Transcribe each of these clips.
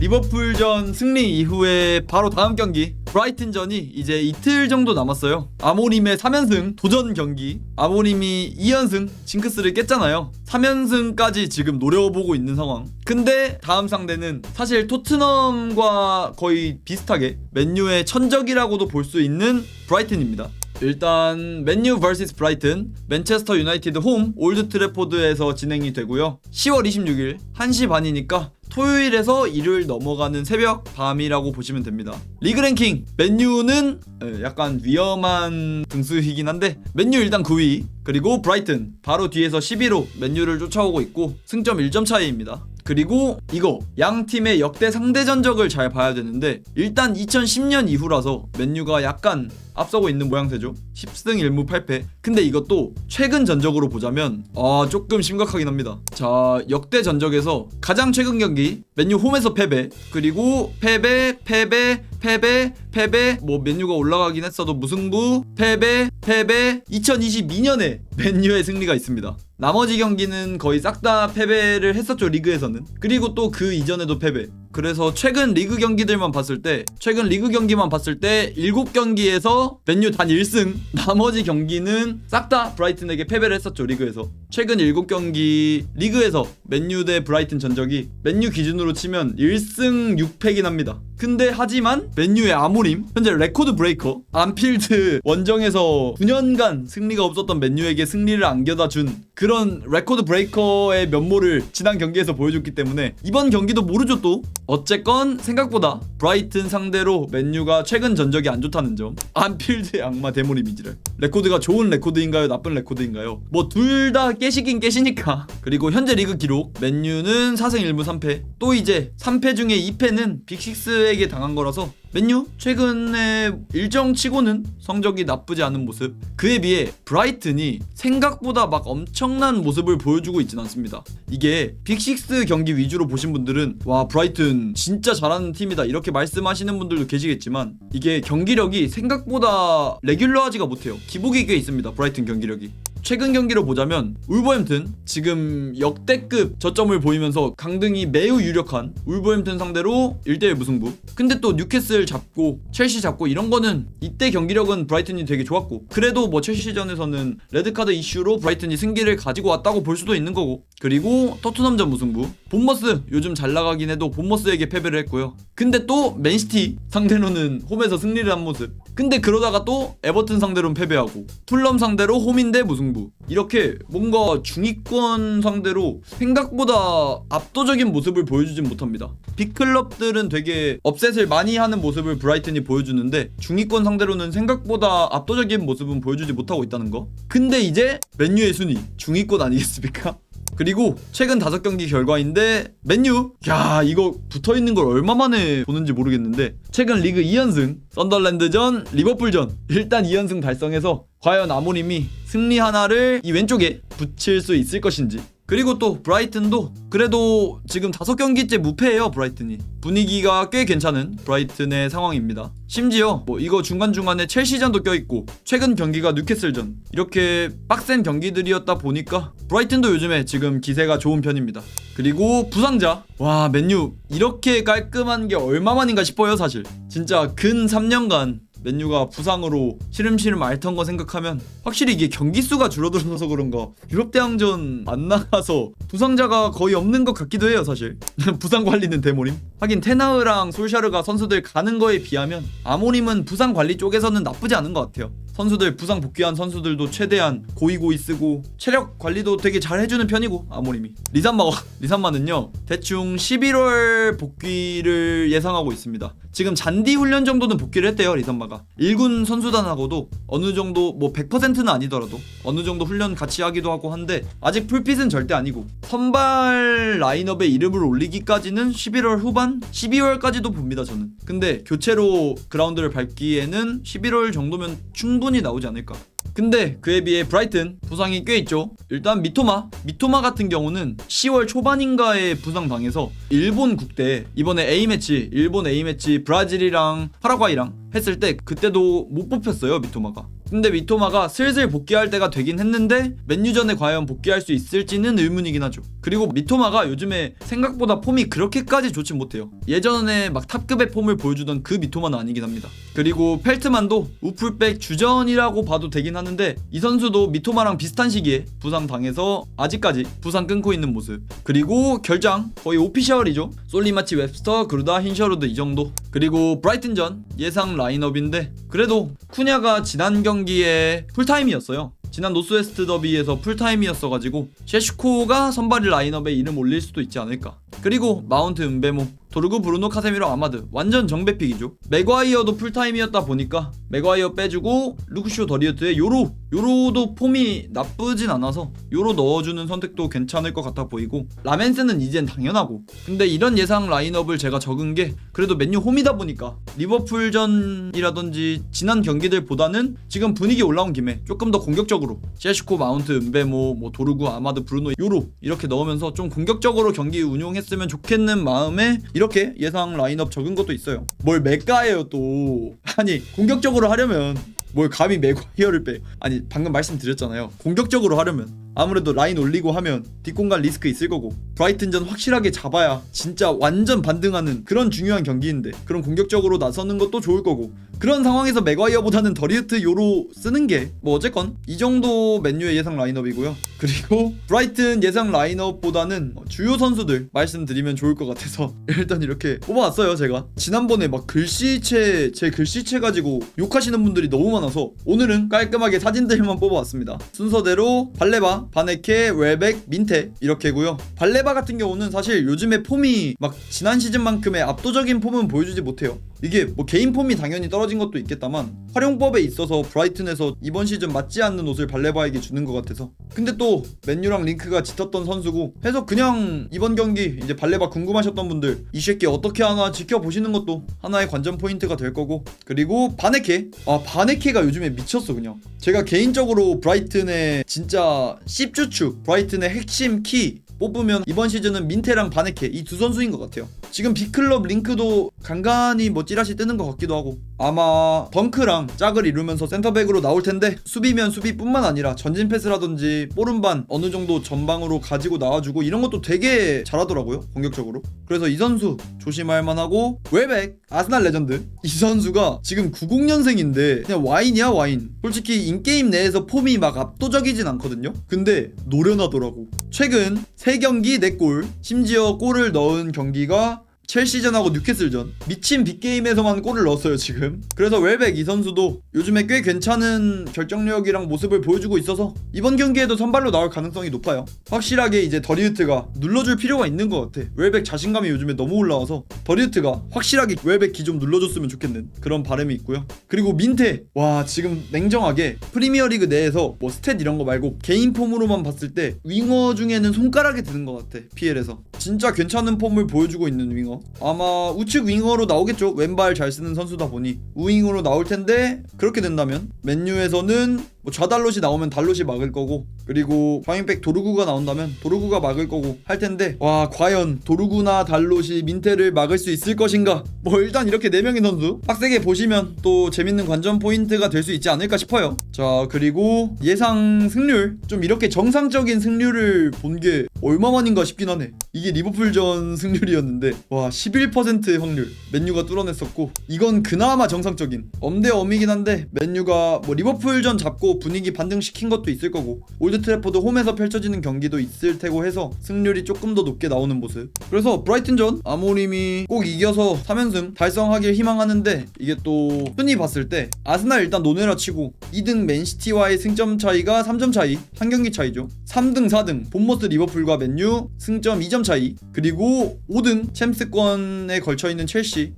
리버풀전 승리 이후에 바로 다음 경기 브라이튼전이 이제 이틀 정도 남았어요. 아모림의 3연승 도전 경기. 아모림이 2연승 징크스를 깼잖아요. 3연승까지 지금 노려보고 있는 상황. 근데 다음 상대는 사실 토트넘과 거의 비슷하게 맨유의 천적이라고도 볼 수 있는 브라이튼입니다. 일단 맨유 vs 브라이튼 맨체스터 유나이티드 홈 올드 트래포드에서 진행이 되고요. 10월 26일 1시 반이니까 토요일에서 일요일 넘어가는 새벽 밤이라고 보시면 됩니다. 리그 랭킹 맨유는 약간 위험한 등수이긴 한데 맨유 일단 9위, 그리고 브라이튼 바로 뒤에서 11호 맨유를 쫓아오고 있고 승점 1점 차이입니다. 그리고 이거 양 팀의 역대 상대 전적을 잘 봐야 되는데 일단 2010년 이후라서 맨유가 약간 앞서고 있는 모양새죠. 10승 1무 8패. 근데 이것도 최근 전적으로 보자면 조금 심각하긴 합니다. 자, 역대 전적에서 가장 최근 경기 맨유 홈에서 패배, 그리고 패배, 뭐 맨유가 올라가긴 했어도 무승부, 패배 2022년에 맨유의 승리가 있습니다. 나머지 경기는 거의 싹 다 패배를 했었죠, 리그에서는. 그리고 또 그 이전에도 패배. 그래서 최근 리그 경기만 봤을 때 7경기에서 맨유 단 1승, 나머지 경기는 싹 다 브라이튼에게 패배를 했었죠, 리그에서. 최근 7경기 리그에서 맨유 대 브라이튼 전적이 맨유 기준으로 치면 1승 6패긴 합니다. 근데 하지만 맨유의 아모림, 현재 레코드 브레이커, 안필드 원정에서 9년간 승리가 없었던 맨유에게 승리를 안겨다 준 그런 레코드 브레이커의 면모를 지난 경기에서 보여줬기 때문에 이번 경기도 모르죠. 또 어쨌건 생각보다 브라이튼 상대로 맨유가 최근 전적이 안 좋다는 점. 안필드의 악마 데모니 미지를, 레코드가 좋은 레코드인가요, 나쁜 레코드인가요? 뭐 둘 다 깨시긴 깨시니까. 그리고 현재 리그 기록 맨유는 4승 1무 3패. 또 이제 3패 중에 2패는 빅6에게 당한 거라서 맨유 최근에 일정 치고는 성적이 나쁘지 않은 모습. 그에 비해 브라이튼이 생각보다 막 엄청난 모습을 보여주고 있진 않습니다. 이게 빅6 경기 위주로 보신 분들은 와, 브라이튼 진짜 잘하는 팀이다 이렇게 말씀하시는 분들도 계시겠지만 이게 경기력이 생각보다 레귤러하지가 못해요. 기복이 꽤 있습니다, 브라이튼 경기력이. 최근 경기로 보자면 울버햄튼 지금 역대급 저점을 보이면서 강등이 매우 유력한 울버햄튼 상대로 1대1 무승부. 근데 또 뉴캐슬 잡고 첼시 잡고 이런 거는 이때 경기력은 브라이튼이 되게 좋았고, 그래도 뭐 첼시전에서는 레드카드 이슈로 브라이튼이 승기를 가지고 왔다고 볼 수도 있는 거고. 그리고 토트넘전 무승부. 본머스 요즘 잘 나가긴 해도 본머스에게 패배를 했고요. 근데 또 맨시티 상대로는 홈에서 승리를 한 모습. 근데 그러다가 또 에버튼 상대로는 패배하고 풀럼 상대로 홈인데 무승부. 이렇게 뭔가 중위권 상대로 생각보다 압도적인 모습을 보여주진 못합니다. 빅클럽들은 되게 업셋을 많이 하는 모습을 브라이튼이 보여주는데 중위권 상대로는 생각보다 압도적인 모습은 보여주지 못하고 있다는 거. 근데 이제 맨유의 순위 중위권 아니겠습니까? 그리고 최근 5경기 결과인데 맨유, 야, 이거 붙어있는 걸 얼마 만에 보는지 모르겠는데 최근 리그 2연승, 썬더랜드전, 리버풀전 일단 2연승 달성해서 과연 아모림이 승리 하나를 이 왼쪽에 붙일 수 있을 것인지. 그리고 또 브라이튼도 그래도 지금 5경기째 무패예요. 브라이튼이 분위기가 꽤 괜찮은 브라이튼의 상황입니다. 심지어 뭐 이거 중간중간에 첼시전도 껴있고 최근 경기가 뉴캐슬전, 이렇게 빡센 경기들이었다 보니까 브라이튼도 요즘에 지금 기세가 좋은 편입니다. 그리고 부상자, 와, 맨유 이렇게 깔끔한 게 얼마만인가 싶어요. 사실 진짜 근 3년간 맨유가 부상으로 시름시름 앓던 거 생각하면 확실히 이게 경기 수가 줄어들어서 그런가 유럽 대항전 안 나가서 부상자가 거의 없는 것 같기도 해요. 사실 부상 관리는 데모림. 하긴 테나흐랑 솔샤르가 선수들 가는 거에 비하면 아모림은 부상 관리 쪽에서는 나쁘지 않은 것 같아요. 선수들 부상 복귀한 선수들도 최대한 고이 쓰고 체력 관리도 되게 잘 해주는 편이고 아모림이. 리산마는요 대충 11월 복귀를 예상하고 있습니다. 지금 잔디 훈련 정도는 복귀를 했대요. 리산마가 1군 선수단하고도 어느 정도 뭐 100%는 아니더라도 어느 정도 훈련 같이 하기도 하고 한데 아직 풀핏은 절대 아니고 선발 라인업에 이름을 올리기까지는 11월 후반 12월까지도 봅니다 저는. 근데 교체로 그라운드를 밟기에는 11월 정도면 충분히 나오지 않을까. 근데 그에 비해 브라이튼 부상이 꽤 있죠. 일단 미토마 같은 경우는 10월 초반인가에 부상당해서 일본 국대 이번에 일본 A매치 브라질이랑 파라과이랑 했을 때 그때도 못 뽑혔어요. 미토마가 근데 미토마가 슬슬 복귀할 때가 되긴 했는데 맨유전에 과연 복귀할 수 있을지는 의문이긴 하죠. 그리고 미토마가 요즘에 생각보다 폼이 그렇게까지 좋진 못해요. 예전에 막 탑급의 폼을 보여주던 그 미토마는 아니긴 합니다. 그리고 펠트만도 우풀백 주전이라고 봐도 되긴 하는데 이 선수도 미토마랑 비슷한 시기에 부상당해서 아직까지 부상 끊고 있는 모습. 그리고 결장 거의 오피셜이죠. 솔리마치, 웹스터, 그루다, 힌셔루드 이 정도. 그리고 브라이튼전 예상 라인업인데 그래도 쿠냐가 지난 경기에 풀타임이었어요. 지난 노스웨스트 더비에서 풀타임이었어가지고 셰슈코가 선발 라인업에 이름 올릴 수도 있지 않을까. 그리고 마운트, 은베모, 도르구, 브루노, 카세미로, 아마드 완전 정배픽이죠. 맥과이어도 풀타임이었다 보니까 맥과이어 빼주고 루크쇼, 더리우트에 요로도 폼이 나쁘진 않아서 요로 넣어주는 선택도 괜찮을 것 같아 보이고 라멘스는 이젠 당연하고. 근데 이런 예상 라인업을 제가 적은 게 그래도 맨유 홈이다 보니까 리버풀전이라든지 지난 경기들보다는 지금 분위기 올라온 김에 조금 더 공격적으로 셰슈코, 마운트, 은베모, 뭐 도르구, 아마드, 브루노, 요로 이렇게 넣으면서 좀 공격적으로 경기 운용했으면 좋겠는 마음에 이렇게 예상 라인업 적은 것도 있어요. 뭘 맥가예요 또. 아니 공격적으로 하려면 뭘 감히 맥과이어를 빼. 아니 방금 말씀드렸잖아요. 공격적으로 하려면 아무래도 라인 올리고 하면 뒷공간 리스크 있을 거고 브라이튼전 확실하게 잡아야 진짜 완전 반등하는 그런 중요한 경기인데 그런 공격적으로 나서는 것도 좋을 거고 그런 상황에서 맥과이어보다는 더리우트, 요로 쓰는 게 뭐 어쨌건 이 정도 맨유의 예상 라인업이고요. 그리고 브라이튼 예상 라인업보다는 주요 선수들 말씀드리면 좋을 것 같아서 일단 이렇게 뽑아왔어요. 제가 지난번에 막 제 글씨체 가지고 욕하시는 분들이 너무 많아서 오늘은 깔끔하게 사진들만 뽑아왔습니다. 순서대로 발레바, 바네케, 웰백, 민테 이렇게고요. 발레바 같은 경우는 사실 요즘에 폼이 막 지난 시즌만큼의 압도적인 폼은 보여주지 못해요. 이게 뭐 개인 폼이 당연히 떨어진 것도 있겠다만 활용법에 있어서 브라이튼에서 이번 시즌 맞지 않는 옷을 발레바에게 주는 것 같아서. 근데 또 맨유랑 링크가 짙었던 선수고 해서 그냥 이번 경기 이제 발레바 궁금하셨던 분들 이 새끼 어떻게 하나 지켜보시는 것도 하나의 관전 포인트가 될 거고. 그리고 바네케, 바네케가 요즘에 미쳤어. 그냥 제가 개인적으로 브라이튼의 진짜 씹주축, 브라이튼의 핵심 키 뽑으면 이번 시즌은 민테랑 바네케 이 두 선수인 것 같아요. 지금 빅클럽 링크도 간간히 뭐 찌라시 뜨는 것 같기도 하고 아마 덩크랑 짝을 이루면서 센터백으로 나올 텐데 수비면 수비뿐만 아니라 전진 패스라든지 볼음반 어느 정도 전방으로 가지고 나와주고 이런 것도 되게 잘하더라고요. 공격적으로. 그래서 이 선수 조심할 만하고 웰백, 아스날 레전드 이 선수가 지금 90년생인데 그냥 와인이야 와인. 솔직히 인게임 내에서 폼이 막 압도적이진 않거든요. 근데 노련하더라고. 최근 3경기 4골, 심지어 골을 넣은 경기가 첼시전하고 뉴캐슬전 미친 빅게임에서만 골을 넣었어요 지금. 그래서 웰백 이 선수도 요즘에 꽤 괜찮은 결정력이랑 모습을 보여주고 있어서 이번 경기에도 선발로 나올 가능성이 높아요. 확실하게 이제 더리우트가 눌러줄 필요가 있는 것 같아. 웰백 자신감이 요즘에 너무 올라와서 더리우트가 확실하게 웰백 기 좀 눌러줬으면 좋겠는 그런 바람이 있고요. 그리고 민테, 와 지금 냉정하게 프리미어리그 내에서 뭐 스탯 이런 거 말고 개인 폼으로만 봤을 때 윙어 중에는 손가락에 드는 것 같아. PL에서 진짜 괜찮은 폼을 보여주고 있는 윙어. 아마 우측 윙어로 나오겠죠. 왼발 잘 쓰는 선수다 보니 우윙으로 나올 텐데 그렇게 된다면 맨유에서는 뭐 좌달롯이 나오면 달롯이 막을 거고 그리고 좌윙백 도르구가 나온다면 도르구가 막을 거고 할 텐데 와 과연 도르구나 달롯이 민테를 막을 수 있을 것인가. 뭐 일단 이렇게 4명의 선수 빡세게 보시면 또 재밌는 관전 포인트가 될 수 있지 않을까 싶어요. 자 그리고 예상 승률 좀 이렇게 정상적인 승률을 본 게 얼마만인가 싶긴 하네. 이게 리버풀전 승률이었는데 와 11% 확률 맨유가 뚫어냈었고 이건 그나마 정상적인 엄대엄이긴 한데 맨유가 뭐 리버풀전 잡고 분위기 반등시킨 것도 있을 거고 올드트래포드 홈에서 펼쳐지는 경기도 있을 테고 해서 승률이 조금 더 높게 나오는 모습. 그래서 브라이튼전 아모림이 꼭 이겨서 3연승 달성하길 희망하는데 이게 또 흔히 봤을 때 아스날 일단 노네라 치고 2등 맨시티와의 승점 차이가 3점 차이, 한 경기 차이죠. 3등 4등 본머스 리버풀과 맨유 승점 2점 차이, 그리고 5등 챔스권에 걸쳐있는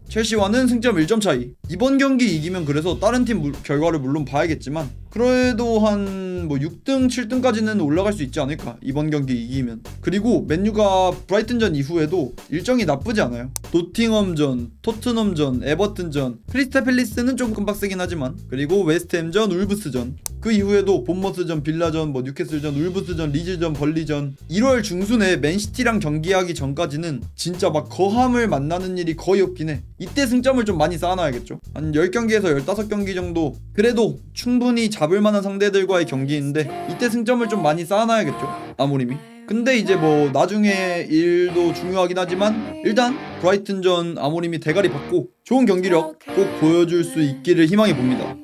첼시와는 승점 1점 차이. 이번 경기 이기면 그래서 다른 팀 결과를 물론 봐야겠지만 그래도 한 한 뭐 6등, 7등까지는 올라갈 수 있지 않을까 이번 경기 이기면. 그리고 맨유가 브라이튼전 이후에도 일정이 나쁘지 않아요. 노팅엄전, 토트넘전, 에버튼전, 크리스탈 팰리스는 좀 빡세긴 하지만, 그리고 웨스트햄전, 울브스전, 그 이후에도 본머스전, 빌라전, 뭐 뉴캐슬전, 울브스전, 리즈전, 벌리전. 1월 중순에 맨시티랑 경기하기 전까지는 진짜 막 거함을 만나는 일이 거의 없긴 해. 이때 승점을 좀 많이 쌓아놔야겠죠. 한 10경기에서 15경기 정도 그래도 충분히 잡을 만한 상대들과의 경기인데 이때 승점을 좀 많이 쌓아놔야겠죠, 아모림이. 근데 이제 뭐 나중에 일도 중요하긴 하지만 일단 브라이튼전 아모림이 대가리 받고 좋은 경기력 꼭 보여줄 수 있기를 희망해 봅니다.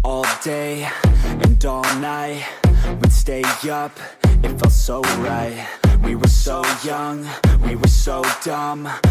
All day and all night, we'd stay up, it felt so right. We were so young, we were so dumb.